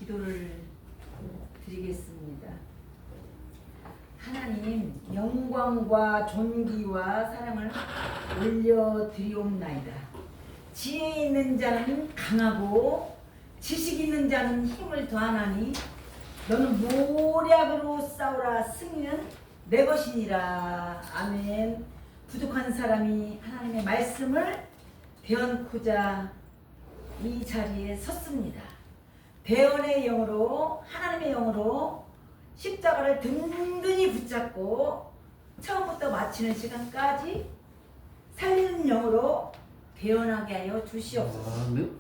기도를 드리겠습니다. 하나님, 영광과 존귀와 사랑을 올려드리옵나이다. 지혜 있는 자는 강하고 지식 있는 자는 힘을 더하나니 너는 모략으로 싸우라. 승리는 내 것이니라. 아멘. 부족한 사람이 하나님의 말씀을 배언코자 이 자리에 섰습니다. 대언의 영으로, 하나님의 영으로 십자가를 든든히 붙잡고 처음부터 마치는 시간까지 살리는 영으로 대언하게 하여 주시옵소서. 아멘.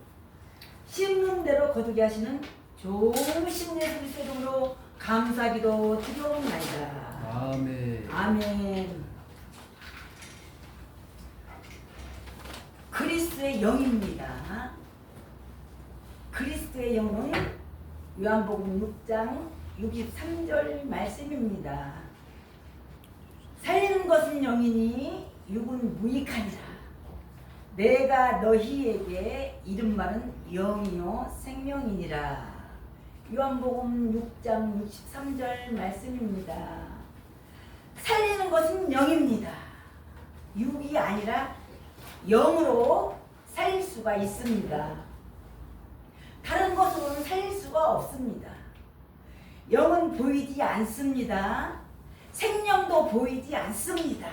심는 대로 거두게 하시는 좋으신 예수의 이름으로 감사기도 드리옵나이다. 아멘. 아멘. 그리스도의 영입니다. 그리스도의 영은 요한복음 6장 63절 말씀입니다. 살리는 것은 영이니 육은 무익하니라. 내가 너희에게 이른 말은 영이요 생명이니라. 요한복음 6장 63절 말씀입니다. 살리는 것은 영입니다. 육이 아니라 영으로 살릴 수가 있습니다. 다른 것으로는 살릴 수가 없습니다. 영은 보이지 않습니다. 생명도 보이지 않습니다.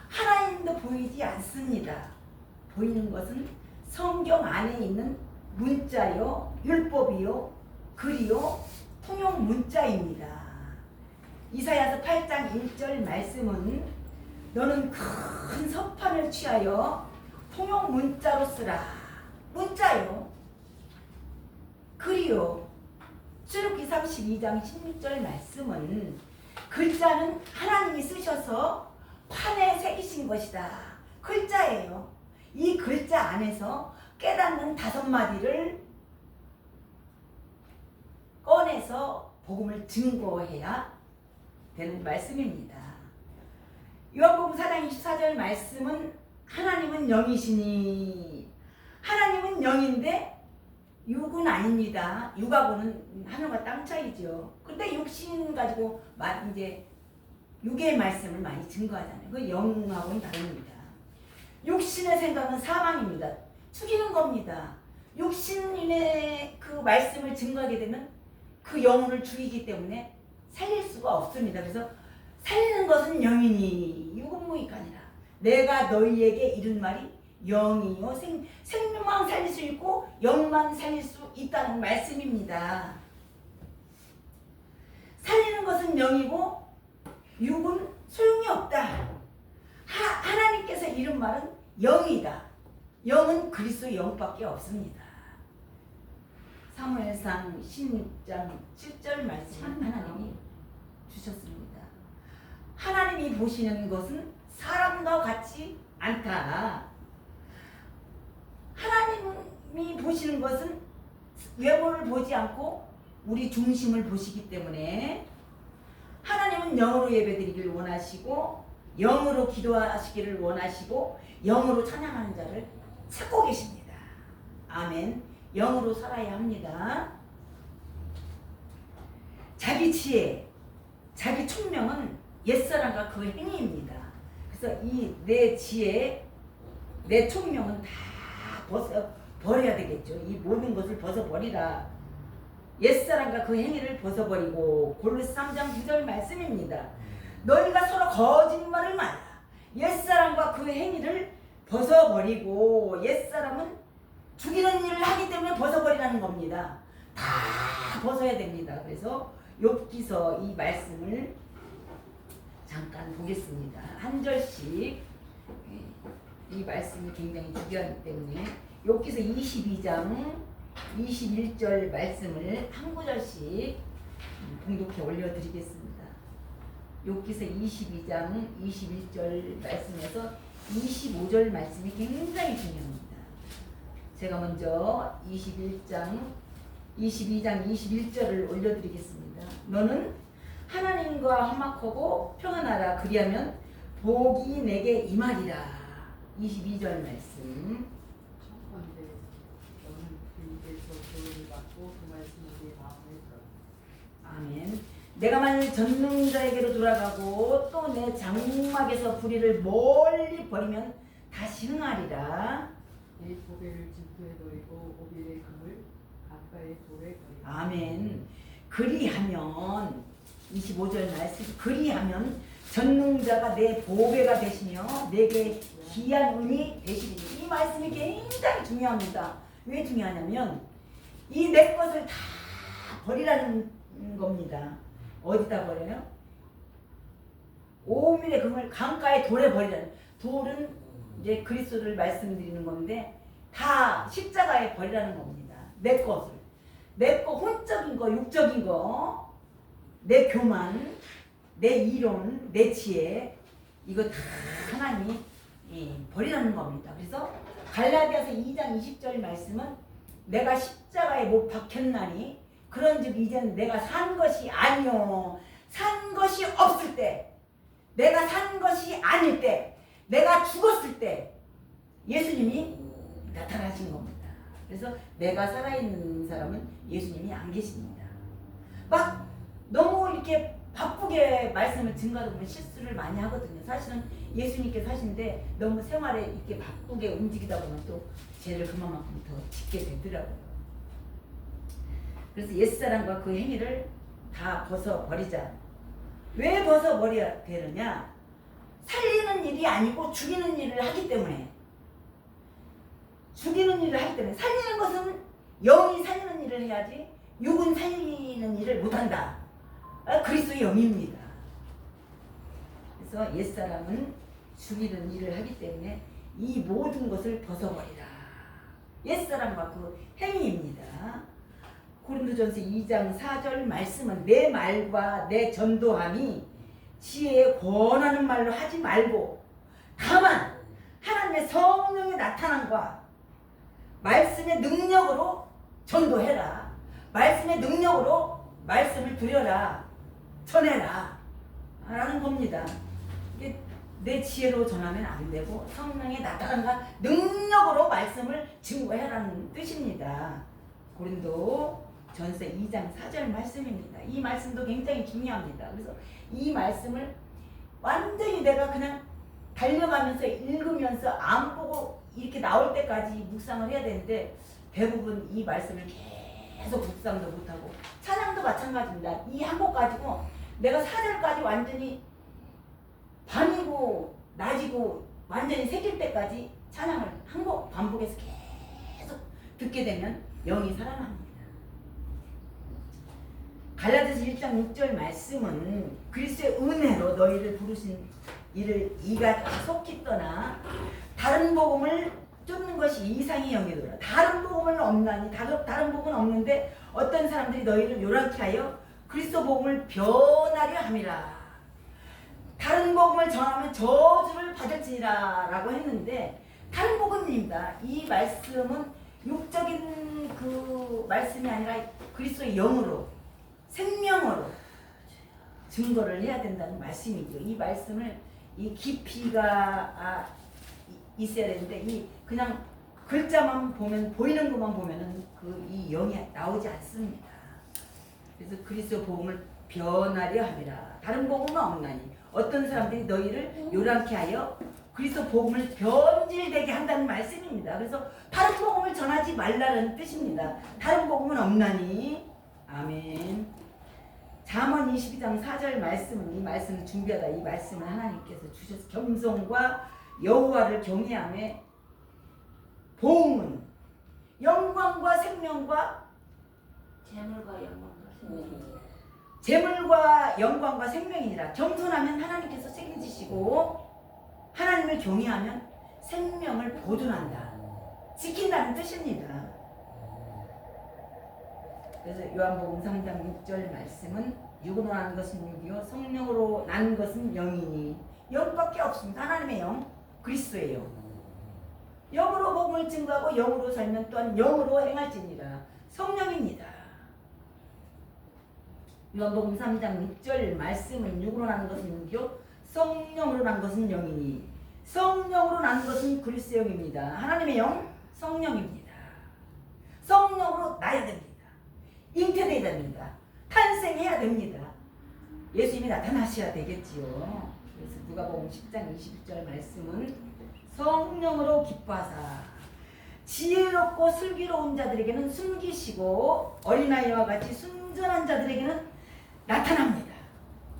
하나님도 보이지 않습니다. 보이는 것은 성경 안에 있는 문자요, 율법이요, 글이요, 통용 문자입니다. 이사야서 8장 1절 말씀은 너는 큰 서판을 취하여 통용 문자로 쓰라. 문자요, 글이요. 출애굽기 32장 16절 말씀은 글자는 하나님이 쓰셔서 판에 새기신 것이다. 글자예요. 이 글자 안에서 깨닫는 5마디를 꺼내서 복음을 증거해야 되는 말씀입니다. 요한복음 4장 24절 말씀은 하나님은 영이시니, 하나님은 영인데 육은 아닙니다. 육하고는 하늘과 땅 차이죠. 근데 육신 가지고 이제 육의 말씀을 많이 증거하잖아요. 그 영하고는 다릅니다. 육신의 생각은 사망입니다. 죽이는 겁니다. 육신의 그 말씀을 증거하게 되면 그 영혼을 죽이기 때문에 살릴 수가 없습니다. 그래서 살리는 것은 영이니 육은 무익하니라. 내가 너희에게 이른 말이 영이요 생명만 살릴 수 있고 영만 살릴 수 있다는 말씀입니다. 살리는 것은 영이고 육은 소용이 없다. 하나님께서 이른 말은 영이다. 영은 그리스도 영밖에 없습니다. 사무엘상 16장 7절 말씀 하나님이 주셨습니다. 하나님이 보시는 것은 사람과 같지 않다. 하나님이 보시는 것은 외모를 보지 않고 우리 중심을 보시기 때문에 하나님은 영으로 예배드리기를 원하시고 영으로 기도하시기를 원하시고 영으로 찬양하는 자를 찾고 계십니다. 아멘. 영으로 살아야 합니다. 자기 지혜, 자기 총명은 옛사람과 그 행위입니다. 그래서 이 내 지혜, 내 총명은 다 버려야 되겠죠. 이 모든 것을 벗어버리라. 옛사람과 그 행위를 벗어버리고. 골로새 3장 9절 말씀입니다. 너희가 서로 거짓말을 말라. 옛사람과 그 행위를 벗어버리고. 옛사람은 죽이는 일을 하기 때문에 벗어버리라는 겁니다. 다 벗어야 됩니다. 그래서 욥기서 이 말씀을 잠깐 보겠습니다. 한 절씩. 이 말씀이 굉장히 중요하기 때문에 욥기서 22장 21절 말씀을 한 구절씩 봉독해 올려드리겠습니다. 욥기서 22장 21절 말씀에서 25절 말씀이 굉장히 중요합니다. 제가 먼저 22장 21절을 올려드리겠습니다. 너는 하나님과 화목하고 평안하라. 그리하면 복이 내게 임하리라. 22절 말씀. 주께서 교훈을 받고 그 말씀을 내 마음에 들었다. 아멘. 내가 만일 전능자에게로 돌아가고 또 내 장막에서 불의를 멀리 버리면 다시 흥하리라. 내 보배를 진토에 놓이고 오빌의 금을 가까이 돌에 버리라. 아멘. 그리하면 25절 말씀, 그리하면 전능자가 내 보배가 되시며 내게 귀한 은이 되시리니. 이 말씀이 굉장히 중요합니다. 왜 중요하냐면 이 내 것을 다 버리라는 겁니다. 어디다 버려요? 오밀의 금을 강가에 돌에 버리라는. 돌은 이제 그리스도를 말씀드리는 건데 다 십자가에 버리라는 겁니다. 내 것을. 내 거 혼적인 거, 육적인 거, 내 교만, 내 이론, 내 지혜, 이거 다 하나님이 버리라는 겁니다. 그래서 갈라디아서 2장 20절 말씀은 내가 십자가에 못 박혔나니 그런즉 이제는 내가 산 것이 아니요 산 것이 없을 때, 내가 산 것이 아닐 때, 내가 죽었을 때 예수님이 나타나신 겁니다. 그래서 내가 살아있는 사람은 예수님이 안 계십니다. 막 너무 이렇게 바쁘게 말씀을 증거하다 보면 실수를 많이 하거든요. 사실은 예수님께 사신데 너무 생활에 이렇게 바쁘게 움직이다 보면 또 죄를 그만큼 더 짓게 되더라고요. 그래서 옛사람과 그 행위를 다 벗어버리자. 왜 벗어버려야 되느냐? 살리는 일이 아니고 죽이는 일을 하기 때문에. 죽이는 일을 하기 때문에. 살리는 것은 영이 살리는 일을 해야지 육은 살리는 일을 못한다. 그리스도의 영입니다. 그래서 옛사람은 죽이는 일을 하기 때문에 이 모든 것을 벗어버리라. 옛사람과 그 행위입니다. 고린도전서 2장 4절 말씀은 내 말과 내 전도함이 지혜에 권하는 말로 하지 말고 다만 하나님의 성령의 나타남과 말씀의 능력으로 전도해라. 말씀의 능력으로 말씀을 드려라. 전해라. 라는 겁니다. 이게 내 지혜로 전하면 안 되고 성령의 나타남과 능력으로 말씀을 증거해라는 뜻입니다. 고린도 전서 2장 4절 말씀입니다. 이 말씀도 굉장히 중요합니다. 그래서 이 말씀을 완전히 내가 그냥 달려가면서 읽으면서 안 보고 이렇게 나올 때까지 묵상을 해야 되는데 대부분 이 말씀을 계속 묵상도 못하고 찬양도 마찬가지입니다. 이 한 곡 가지고 내가 4절까지 완전히 밤이고 낮이고 완전히 새길 때까지 찬양을 한 곡 반복해서 계속 듣게 되면 영이 살아납니다. 갈라디아서 1장 6절 말씀은 그리스도의 은혜로 너희를 부르신 이를 이가 다 속히 떠나 다른 복음을 쫓는 것이 이상의 영이더라. 다른 복음은 없나니 다른 복음은 없는데 어떤 사람들이 너희를 요란케 하여 그리스도 복음을 변하려 함이라. 다른 복음을 전하면 저주를 받을지니라 라고 했는데 다른 복음입니다. 이 말씀은 육적인 그 말씀이 아니라 그리스도의 영으로 생명으로 증거를 해야 된다는 말씀이죠. 이 말씀을 이 깊이가 있어야 되는데 이 그냥 글자만 보면 보이는 것만 보면은 그 이 영이 나오지 않습니다. 그래서 그리스도 복음을 변하려 함이라. 다른 복음은 없나니 어떤 사람들이 너희를 요란케 하여 그리스도 복음을 변질되게 한다는 말씀입니다. 그래서 다른 복음을 전하지 말라는 뜻입니다. 다른 복음은 없나니. 아멘. 잠언 22장 4절 말씀은 이 말씀을 준비하다 이 말씀을 하나님께서 주셔서 겸손과 여호와를 경외하며 보응은 영광과 생명과 재물과 영광과 생명이니라. 겸손하면 하나님께서 책임지시고 하나님을 경외하면 생명을 보존한다. 지킨다는 뜻입니다. 그래서 요한복음 3장 6절 말씀은 육으로 난 것은 육이요 성령으로 난 것은 영이니. 영밖에 없습니다. 하나님의 영, 그리스도의 영. 영으로 복음을 증거하고 영으로 살면 또한 영으로 행할지니라. 성령입니다. 요한복음 3장 6절 말씀은 육으로 난 것은 육이요 성령으로 난 것은 영이니. 성령으로 난 것은 그리스도의 영입니다. 하나님의 영, 성령입니다. 성령으로 나야 됩니다. 잉태돼야 됩니다. 탄생해야 됩니다. 예수님이 나타나셔야 되겠지요. 그래서 누가복음 10장 21절 말씀은 성령으로 기뻐하사 지혜롭고 슬기로운 자들에게는 숨기시고 어린아이와 같이 순전한 자들에게는 나타납니다.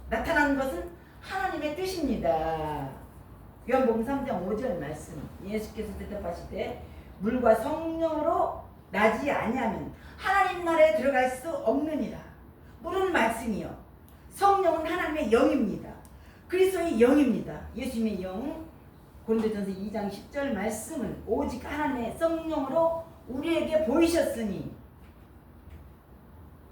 나타나는 것은 하나님의 뜻입니다. 요한복음 3장 5절 말씀 예수께서 대답하시되 물과 성령으로 나지 아니하면 하나님 나라에 들어갈 수 없느니라. 물은 말씀이요 성령은 하나님의 영입니다. 그리스도의 영입니다. 예수님의 영 고린도전서 2장 10절 말씀은 오직 하나님의 성령으로 우리에게 보이셨으니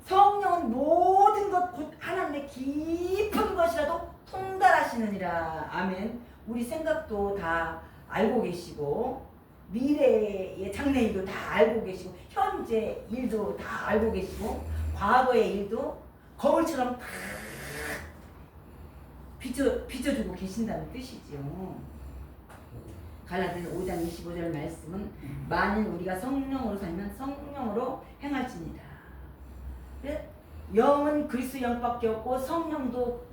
성령은 모든 것 곧 하나님의 깊은 것이라도 통달하시느니라. 아멘. 우리 생각도 다 알고 계시고 미래의 장래일도 다 알고 계시고 현재 일도 다 알고 계시고 과거의 일도 거울처럼 다 빚어주고 계신다는 뜻이죠. 갈라디아서 5장 25절 말씀은 만일 우리가 성령으로 살면 성령으로 행할지니라. 영은 그리스도 영밖에 없고 성령도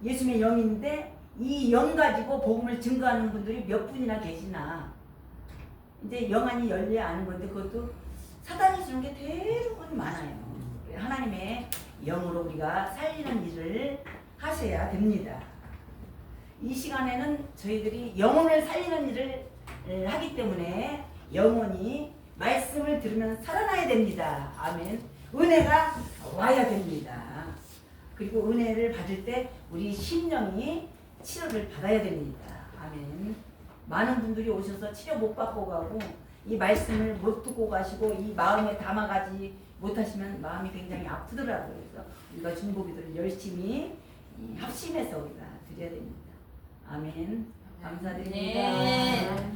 예수님의 영인데 이 영 가지고 복음을 증거하는 분들이 몇 분이나 계시나 이제 영안이 열려야 아는 건데 그것도 사단이 주는 게 대부분 많아요. 하나님의 영으로 우리가 살리는 일을 하셔야 됩니다. 이 시간에는 저희들이 영혼을 살리는 일을 하기 때문에 영혼이 말씀을 들으면 살아나야 됩니다. 아멘. 은혜가 와야 됩니다. 그리고 은혜를 받을 때 우리 심령이 치료를 받아야 됩니다. 아멘. 많은 분들이 오셔서 치료 못 받고 가고 이 말씀을 못 듣고 가시고 이 마음에 담아가지 못하시면 마음이 굉장히 아프더라고요. 그래서 우리가 중보기도를 열심히 합심해서 우리가 드려야 됩니다. 아멘. 감사드립니다. 네.